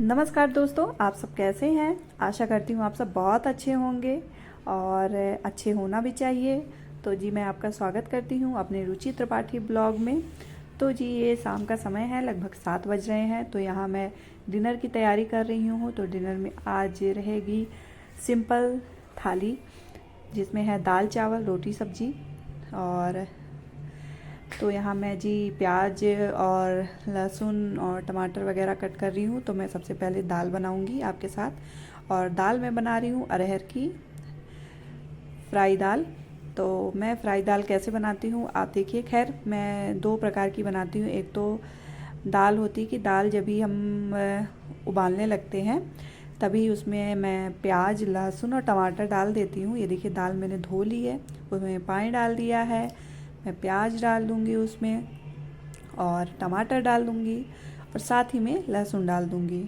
नमस्कार दोस्तों, आप सब कैसे हैं। आशा करती हूँ आप सब बहुत अच्छे होंगे और अच्छे होना भी चाहिए। तो जी मैं आपका स्वागत करती हूँ अपने रुचि त्रिपाठी ब्लॉग में। तो जी ये शाम का समय है, लगभग 7 बज रहे हैं। तो यहाँ मैं डिनर की तैयारी कर रही हूँ। तो डिनर में आज रहेगी सिंपल थाली, जिसमें है दाल चावल रोटी सब्जी। और तो यहाँ मैं जी प्याज और लहसुन और टमाटर वगैरह कट कर रही हूँ। तो मैं सबसे पहले दाल बनाऊँगी आपके साथ। और दाल मैं बना रही हूँ अरहर की फ्राई दाल। तो मैं फ्राई दाल कैसे बनाती हूँ आप देखिए। खैर मैं 2 प्रकार की बनाती हूँ। एक तो दाल होती कि दाल जब भी हम उबालने लगते हैं तभी उसमें मैं प्याज लहसुन और टमाटर डाल देती हूँ। ये देखिए दाल मैंने धो ली है, उसमें पानी डाल दिया है। मैं प्याज डाल दूँगी उसमें और टमाटर डाल दूँगी और साथ ही में लहसुन डाल दूँगी।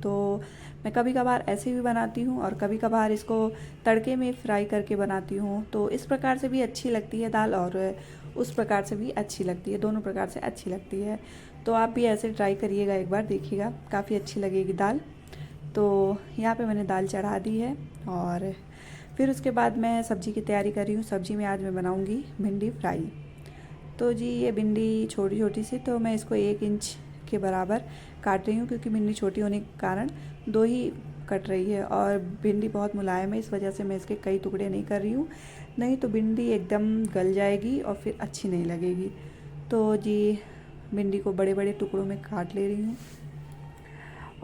तो मैं कभी कभार ऐसे भी बनाती हूँ और कभी कभार इसको तड़के में फ्राई करके बनाती हूँ। तो इस प्रकार से भी अच्छी लगती है दाल और उस प्रकार से भी अच्छी लगती है, दोनों प्रकार से अच्छी लगती है। तो आप भी ऐसे ट्राई करिएगा, एक बार देखिएगा, काफ़ी अच्छी लगेगी दाल। तो यहाँ पे मैंने दाल चढ़ा दी है और फिर उसके बाद मैं सब्ज़ी की तैयारी कर रही हूँ। सब्ज़ी में आज मैं बनाऊँगी भिंडी फ्राई। तो जी ये भिंडी छोटी छोटी सी, तो मैं इसको 1 इंच के बराबर काट रही हूँ, क्योंकि भिंडी छोटी होने के कारण 2 ही कट रही है। और भिंडी बहुत मुलायम है, इस वजह से मैं इसके कई टुकड़े नहीं कर रही हूँ, नहीं तो भिंडी एकदम गल जाएगी और फिर अच्छी नहीं लगेगी। तो जी भिंडी को बड़े बड़े टुकड़ों में काट ले रही हूँ।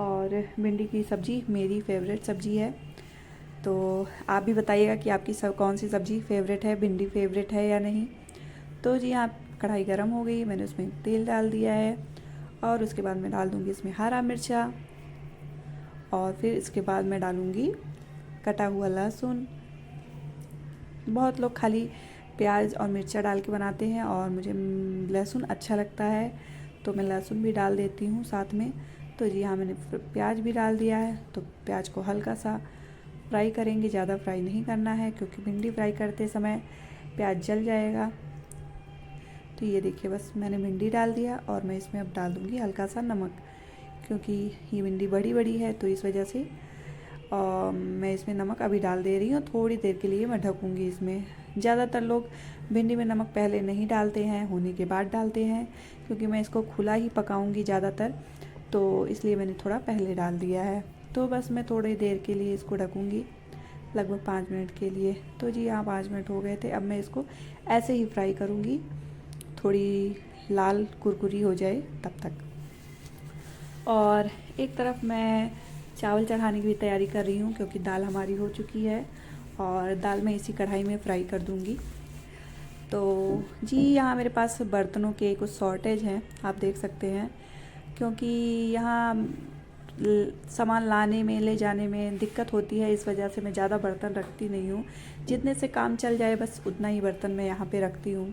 और भिंडी की सब्ज़ी मेरी फेवरेट सब्ज़ी है। तो आप भी बताइएगा कि आपकी सब कौन सी सब्ज़ी फेवरेट है, भिंडी फेवरेट है या नहीं। तो जी यहाँ कढ़ाई गर्म हो गई, मैंने उसमें तेल डाल दिया है और उसके बाद मैं डाल दूँगी इसमें हरा मिर्चा और फिर इसके बाद मैं डालूँगी कटा हुआ लहसुन। बहुत लोग खाली प्याज और मिर्चा डाल के बनाते हैं और मुझे लहसुन अच्छा लगता है, तो मैं लहसुन भी डाल देती हूँ साथ में। तो जी हाँ मैंने प्याज भी डाल दिया है। तो प्याज को हल्का सा फ्राई करेंगे, ज़्यादा फ्राई नहीं करना है, क्योंकि भिंडी फ्राई करते समय प्याज जल जाएगा। तो ये देखिए बस मैंने भिंडी डाल दिया और मैं इसमें अब डाल दूँगी हल्का सा नमक, क्योंकि ये भिंडी बड़ी बड़ी है तो इस वजह से मैं इसमें नमक अभी डाल दे रही हूँ। थोड़ी देर के लिए मैं ढकूँगी इसमें। ज़्यादातर लोग भिंडी में नमक पहले नहीं डालते हैं, होने के बाद डालते हैं, क्योंकि मैं इसको खुला ही पकाऊँगी ज़्यादातर, तो इसलिए मैंने थोड़ा पहले डाल दिया है। तो बस मैं थोड़ी देर के लिए इसको ढकूँगी, लगभग 5 मिनट के लिए। तो जी हाँ 5 मिनट हो गए थे। अब मैं इसको ऐसे ही फ्राई करूँगी, थोड़ी लाल कुरकुरी हो जाए तब तक। और एक तरफ मैं चावल चढ़ाने की भी तैयारी कर रही हूँ, क्योंकि दाल हमारी हो चुकी है और दाल मैं इसी कढ़ाई में फ्राई कर दूँगी। तो जी यहाँ मेरे पास बर्तनों के कुछ शॉर्टेज हैं, आप देख सकते हैं, क्योंकि यहाँ सामान लाने में ले जाने में दिक्कत होती है, इस वजह से मैं ज़्यादा बर्तन रखती नहीं हूँ। जितने से काम चल जाए बस उतना ही बर्तन मैं यहाँ पे रखती हूँ।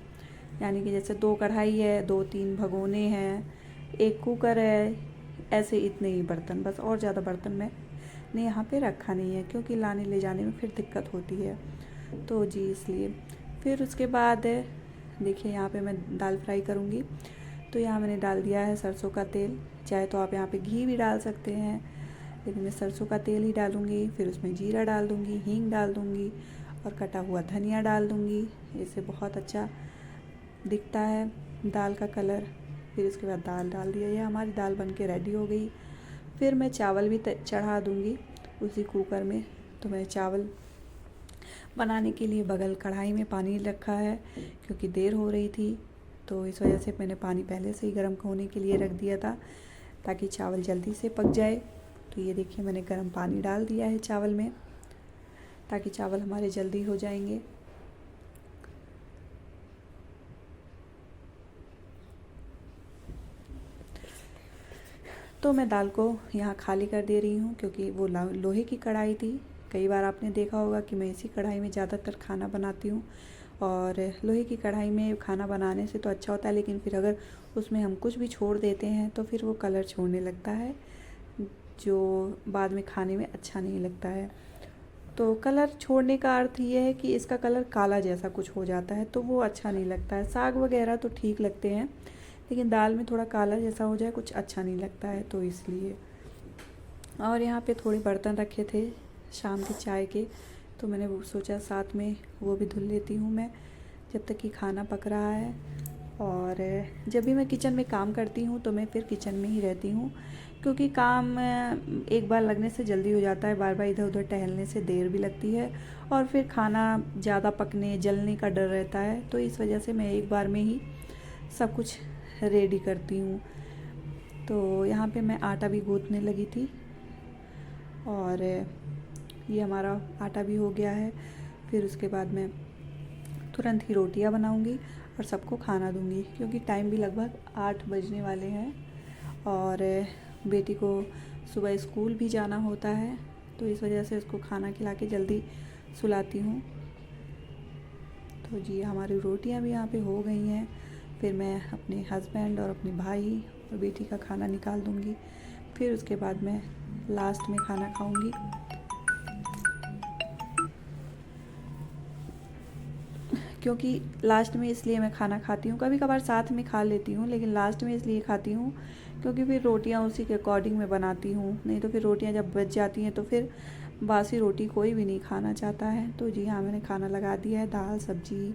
यानी कि जैसे 2 कढ़ाई है, 2-3 भगोने हैं, 1 कुकर है, ऐसे इतने ही बर्तन बस, और ज़्यादा बर्तन मैंने यहाँ पे रखा नहीं है, क्योंकि लाने ले जाने में फिर दिक्कत होती है। तो जी इसलिए फिर उसके बाद देखिए यहाँ पे मैं दाल फ्राई करूँगी। तो यहाँ मैंने डाल दिया है सरसों का तेल, चाहे तो आप यहाँ पे घी भी डाल सकते हैं, लेकिन मैं सरसों का तेल ही डालूँगी। फिर उसमें जीरा डाल दूँगी, हींग डाल दूँगी और कटा हुआ धनिया डाल दूँगी। इससे बहुत अच्छा दिखता है दाल का कलर। फिर उसके बाद दाल डाल दिया, ये हमारी दाल बन के रेडी हो गई। फिर मैं चावल भी चढ़ा दूँगी उसी कुकर में। तो मैं चावल बनाने के लिए बगल कढ़ाई में पानी रखा है, क्योंकि देर हो रही थी, तो इस वजह से मैंने पानी पहले से ही गर्म होने के लिए रख दिया था, ताकि चावल जल्दी से पक जाए। तो ये देखिए मैंने गर्म पानी डाल दिया है चावल में, ताकि चावल हमारे जल्दी हो जाएंगे। तो मैं दाल को यहाँ खाली कर दे रही हूँ, क्योंकि वो लोहे की कढ़ाई थी, कई बार आपने देखा होगा कि मैं इसी कढ़ाई में ज़्यादातर खाना बनाती हूँ। और लोहे की कढ़ाई में खाना बनाने से तो अच्छा होता है, लेकिन फिर अगर उसमें हम कुछ भी छोड़ देते हैं तो फिर वो कलर छोड़ने लगता है, जो बाद में खाने में अच्छा नहीं लगता है। तो कलर छोड़ने का अर्थ ये है कि इसका कलर काला जैसा कुछ हो जाता है, तो वो अच्छा नहीं लगता है। साग वगैरह तो ठीक लगते हैं, लेकिन दाल में थोड़ा काला जैसा हो जाए कुछ अच्छा नहीं लगता है, तो इसलिए। और यहाँ पे थोड़े बर्तन रखे थे शाम की चाय के, तो मैंने वो सोचा साथ में वो भी धुल लेती हूँ मैं, जब तक कि खाना पक रहा है। और जब भी मैं किचन में काम करती हूँ तो मैं फिर किचन में ही रहती हूँ, क्योंकि काम एक बार लगने से जल्दी हो जाता है, बार बार इधर उधर टहलने से देर भी लगती है, और फिर खाना ज़्यादा पकने जलने का डर रहता है। तो इस वजह से मैं एक बार में ही सब कुछ रेडी करती हूँ। तो यहाँ पे मैं आटा भी गूँथने लगी थी, और ये हमारा आटा भी हो गया है। फिर उसके बाद मैं तुरंत ही रोटियां बनाऊंगी और सबको खाना दूंगी, क्योंकि टाइम भी लगभग 8 बजने वाले हैं, और बेटी को सुबह स्कूल भी जाना होता है, तो इस वजह से उसको खाना खिला के जल्दी सुलाती हूँ। तो जी हमारी रोटियां भी यहाँ पे हो गई हैं। फिर मैं अपने हस्बैंड और अपने भाई और बेटी का खाना निकाल दूँगी। फिर उसके बाद मैं लास्ट में खाना खाऊंगी। क्योंकि लास्ट में इसलिए मैं खाना खाती हूँ, कभी कभार साथ में खा लेती हूँ, लेकिन लास्ट में इसलिए खाती हूँ क्योंकि फिर रोटियाँ उसी के अकॉर्डिंग मैं बनाती हूँ। नहीं तो फिर रोटियाँ जब बच जाती हैं तो फिर बासी रोटी कोई भी नहीं खाना चाहता है। तो जी हाँ, मैंने खाना लगा दिया है, दाल सब्जी,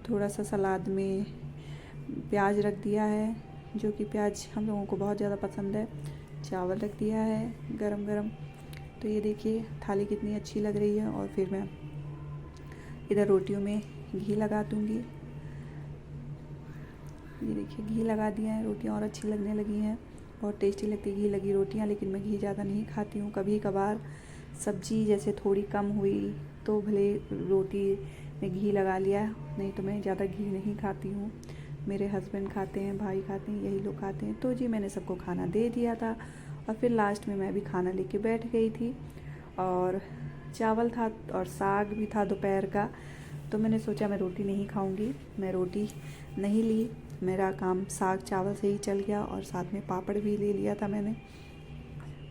थोड़ा सा सलाद में प्याज रख दिया है, जो कि प्याज हम लोगों को बहुत ज़्यादा पसंद है। चावल रख दिया है गरम गरम। तो ये देखिए थाली कितनी अच्छी लग रही है। और फिर मैं इधर रोटियों में घी लगा दूँगी। ये देखिए घी लगा दिया है, रोटियाँ और अच्छी लगने लगी हैं, बहुत टेस्टी लगती है घी लगी रोटियाँ। लेकिन मैं घी ज़्यादा नहीं खाती हूँ, कभी कभार सब्ज़ी जैसे थोड़ी कम हुई तो भले रोटी में घी लगा लिया, नहीं तो मैं ज़्यादा घी नहीं खाती हूँ। मेरे हस्बैंड खाते हैं, भाई खाते हैं, यही लोग खाते हैं। तो जी मैंने सबको खाना दे दिया था, और फिर लास्ट में मैं भी खाना लेके बैठ गई थी। और चावल था और साग भी था दोपहर का, तो मैंने सोचा मैं रोटी नहीं खाऊंगी, मैं रोटी नहीं ली, मेरा काम साग चावल से ही चल गया। और साथ में पापड़ भी ले लिया था मैंने।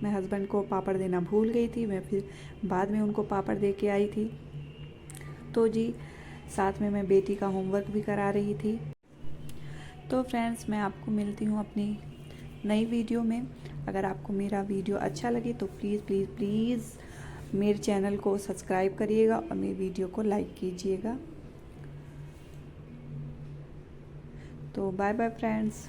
मैं हस्बैंड को पापड़ देना भूल गई थी, मैं फिर बाद में उनको पापड़ दे के आई थी। तो जी साथ में मैं बेटी का होमवर्क भी करा रही थी। तो फ्रेंड्स, मैं आपको मिलती हूँ अपनी नई वीडियो में। अगर आपको मेरा वीडियो अच्छा लगे तो प्लीज़ प्लीज़ प्लीज़ मेरे चैनल को सब्सक्राइब करिएगा और मेरी वीडियो को लाइक कीजिएगा। तो बाय बाय फ्रेंड्स।